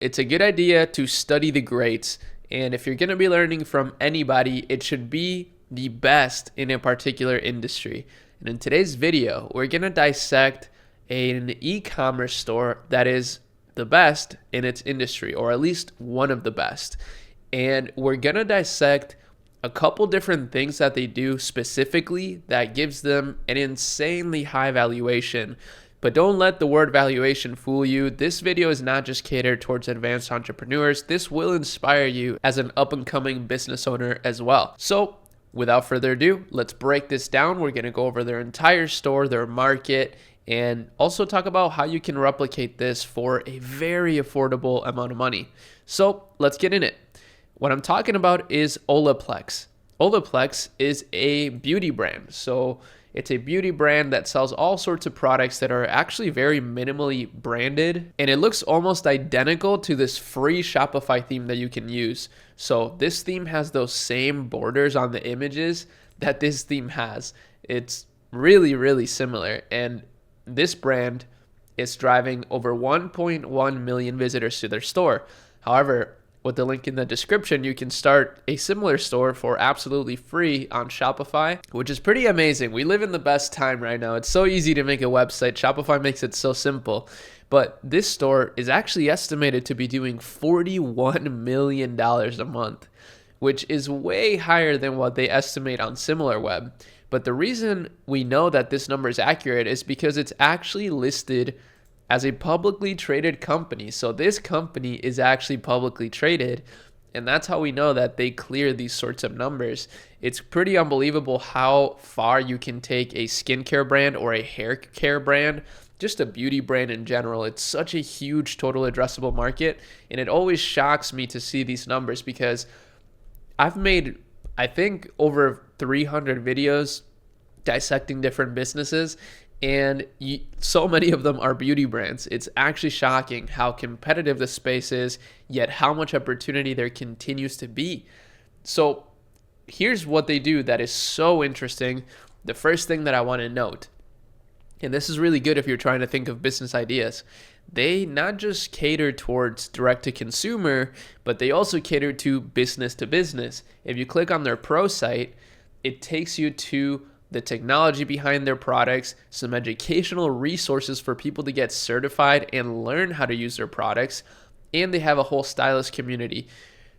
It's a good idea to study the greats. And if you're going to be learning from anybody, it should be the best in a particular industry. And in today's video, we're going to dissect an e-commerce store that is the best in its industry, or at least one of the best. And we're going to dissect a couple different things that they do specifically that gives them an insanely high valuation. But don't let the word valuation fool you. This video is not just catered towards advanced entrepreneurs. This will inspire you as an up-and-coming business owner as well. So without further ado, let's break this down. We're going to go over their entire store, their market, and also talk about how you can replicate this for a very affordable amount of money. So let's get in it. What I'm talking about is Olaplex. Olaplex is a beauty brand. So it's a beauty brand that sells all sorts of products that are actually very minimally branded, and it looks almost identical to this free Shopify theme that you can use. So this theme has those same borders on the images that this theme has. It's really, really similar, and this brand is driving over 1.1 million visitors to their store. However, with the link in the description, you can start a similar store for absolutely free on Shopify, which is pretty amazing. We live in the best time right now. It's so easy to make a website. Shopify makes it so simple. But this store is actually estimated to be doing $41 million a month, which is way higher than what they estimate on SimilarWeb. But the reason we know that this number is accurate is because it's actually listed as a publicly traded company. So this company is actually publicly traded, and that's how we know that they clear these sorts of numbers. It's pretty unbelievable how far you can take a skincare brand or a hair care brand, just a beauty brand in general. It's such a huge total addressable market, and it always shocks me to see these numbers because I've made, I think, over 300 videos dissecting different businesses, and so many of them are beauty brands. It's actually shocking how competitive the space is, yet how much opportunity there continues to be. So here's what they do that is so interesting. The first thing that I want to note, and this is really good if you're trying to think of business ideas, they not just cater towards direct to consumer, but they also cater to business. If you click on their pro site, it takes you to the technology behind their products, some educational resources for people to get certified and learn how to use their products, and they have a whole stylist community.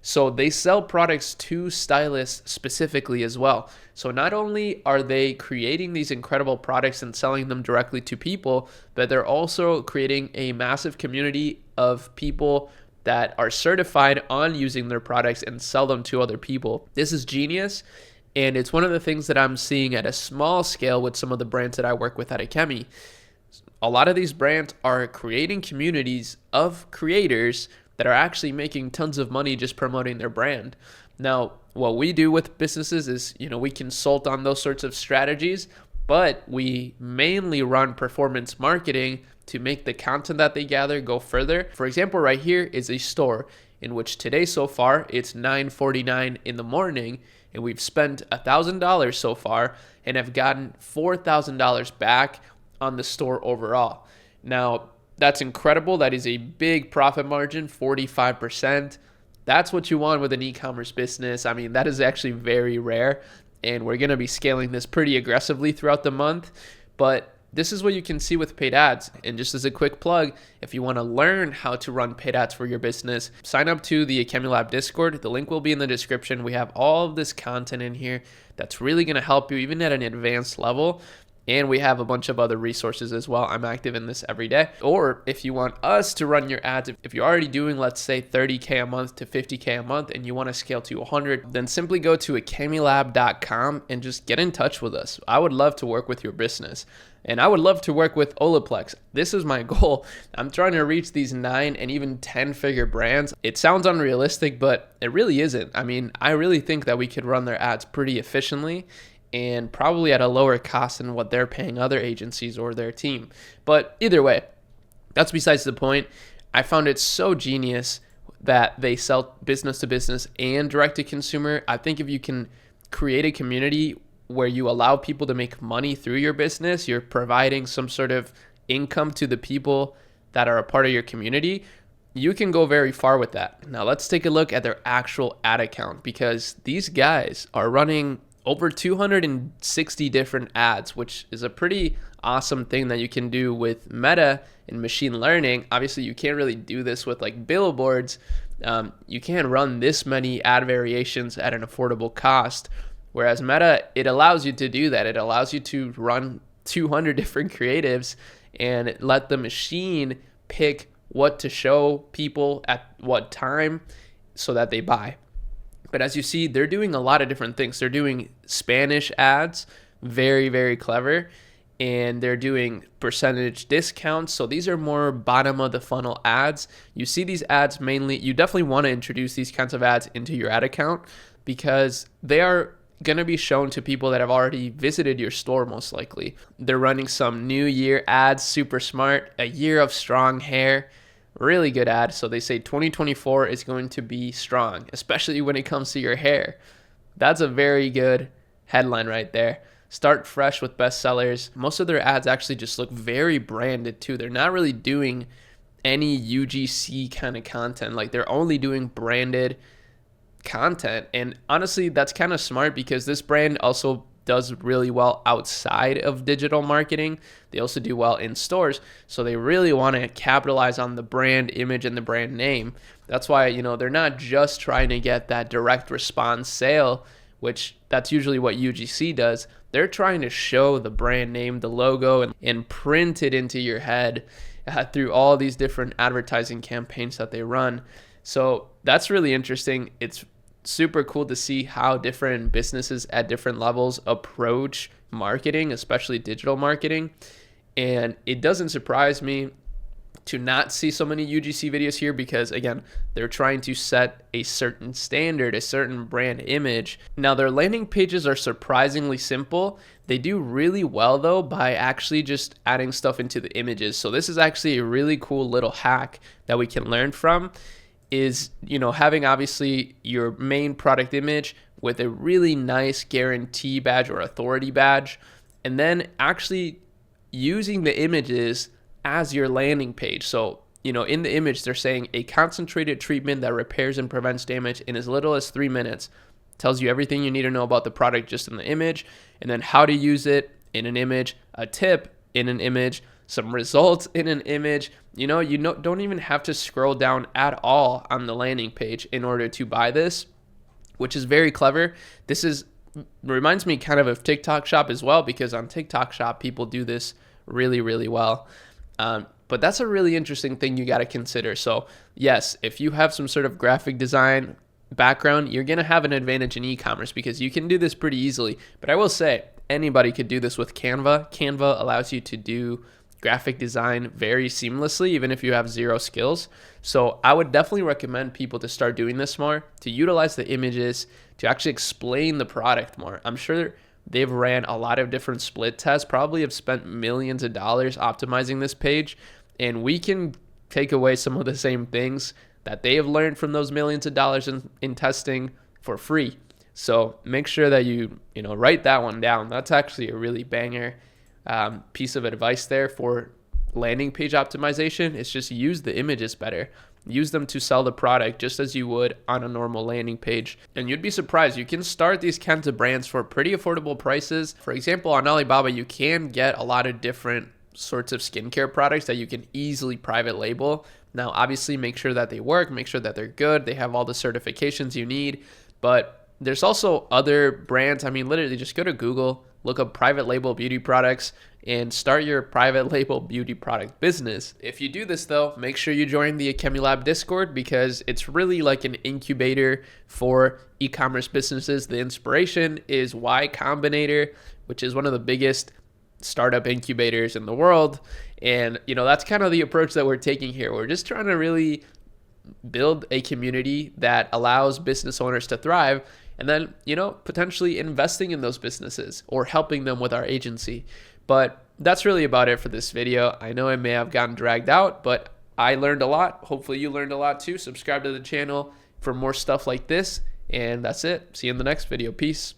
So they sell products to stylists specifically as well. So not only are they creating these incredible products and selling them directly to people, but they're also creating a massive community of people that are certified on using their products and sell them to other people. This is genius. And it's one of the things that I'm seeing at a small scale with some of the brands that I work with at Akemi. A lot of these brands are creating communities of creators that are actually making tons of money just promoting their brand. Now, what we do with businesses is, we consult on those sorts of strategies, but we mainly run performance marketing to make the content that they gather go further. For example, right here is a store in which today so far it's $9.49 in the morning, and we've spent $1,000 so far and have gotten $4,000 back on the store overall. Now, that's incredible. That is a big profit margin, 45%. That's what you want with an e-commerce business. I mean, that is actually very rare, and we're going to be scaling this pretty aggressively throughout the month. But this is what you can see with paid ads. And just as a quick plug, if you want to learn how to run paid ads for your business, sign up to the Akemi Lab Discord. The link will be in the description. We have all of this content in here that's really going to help you even at an advanced level. And we have a bunch of other resources as well. I'm active in this every day. Or if you want us to run your ads, if you're already doing, let's say, 30K a month to 50K a month and you want to scale to 100, then simply go to akemilab.com and just get in touch with us. I would love to work with your business. And I would love to work with Olaplex. This is my goal. I'm trying to reach these 9 and even 10-figure brands. It sounds unrealistic, but it really isn't. I mean, I really think that we could run their ads pretty efficiently and probably at a lower cost than what they're paying other agencies or their team. But either way, that's besides the point. I found it so genius that they sell business to business and direct to consumer. I think if you can create a community where you allow people to make money through your business, you're providing some sort of income to the people that are a part of your community, you can go very far with that. Now let's take a look at their actual ad account, because these guys are running over 260 different ads, which is a pretty awesome thing that you can do with Meta and machine learning. Obviously, you can't really do this with like billboards. You can't run this many ad variations at an affordable cost. Whereas Meta, it allows you to do that. It allows you to run 200 different creatives and let the machine pick what to show people at what time so that they buy. But as you see, they're doing a lot of different things. They're doing Spanish ads, very, very clever. And they're doing percentage discounts. So these are more bottom of the funnel ads. You see these ads mainly, you definitely want to introduce these kinds of ads into your ad account, because they are going to be shown to people that have already visited your store most likely. They're running some New Year ads, super smart, a year of strong hair. Really good ad. So they say 2024 is going to be strong, especially when it comes to your hair. That's a very good headline right there. Start fresh with bestsellers. Most of their ads actually just look very branded too. They're not really doing any UGC kind of content. Like, they're only doing branded content. And honestly, that's kind of smart, because this brand also does really well outside of digital marketing. They also do well in stores. So they really want to capitalize on the brand image and the brand name. That's why, they're not just trying to get that direct response sale, which that's usually what UGC does. They're trying to show the brand name, the logo, and print it into your head through all these different advertising campaigns that they run. So that's really interesting. It's super cool to see how different businesses at different levels approach marketing, especially digital marketing. And it doesn't surprise me to not see so many UGC videos here, because again, they're trying to set a certain standard, a certain brand image. Now, their landing pages are surprisingly simple. They do really well though by actually just adding stuff into the images. So this is actually a really cool little hack that we can learn from, is, having obviously your main product image with a really nice guarantee badge or authority badge, and then actually using the images as your landing page. So, in the image, they're saying a concentrated treatment that repairs and prevents damage in as little as 3 minutes. Tells you everything you need to know about the product just in the image, and then how to use it in an image, a tip in an image, some results in an image. Don't even have to scroll down at all on the landing page in order to buy this, which is very clever. This reminds me kind of TikTok Shop as well, because on TikTok Shop, people do this really, really well. But that's a really interesting thing you got to consider. So yes, if you have some sort of graphic design background, you're going to have an advantage in e-commerce, because you can do this pretty easily. But I will say, anybody could do this with Canva. Canva allows you to do graphic design very seamlessly, even if you have zero skills. So I would definitely recommend people to start doing this more, to utilize the images, to actually explain the product more. I'm sure they've ran a lot of different split tests, probably have spent millions of dollars optimizing this page, and we can take away some of the same things that they have learned from those millions of dollars in testing for free. So make sure that you write that one down. That's actually a really banger piece of advice there for landing page optimization. It's just use the images better. Use them to sell the product just as you would on a normal landing page. And you'd be surprised. You can start these kinds of brands for pretty affordable prices. For example, on Alibaba, you can get a lot of different sorts of skincare products that you can easily private label. Now, obviously, make sure that they work, make sure that they're good, they have all the certifications you need. But there's also other brands. I mean, literally just go to Google, look up private label beauty products, and start your private label beauty product business. If you do this though, make sure you join the Chemulab Discord, because it's really like an incubator for e-commerce businesses. The inspiration is Y Combinator, which is one of the biggest startup incubators in the world. And that's kind of the approach that we're taking here. We're just trying to really build a community that allows business owners to thrive, and then, potentially investing in those businesses or helping them with our agency. But that's really about it for this video. I know it may have gotten dragged out, but I learned a lot. Hopefully you learned a lot too. Subscribe to the channel for more stuff like this. And that's it. See you in the next video. Peace.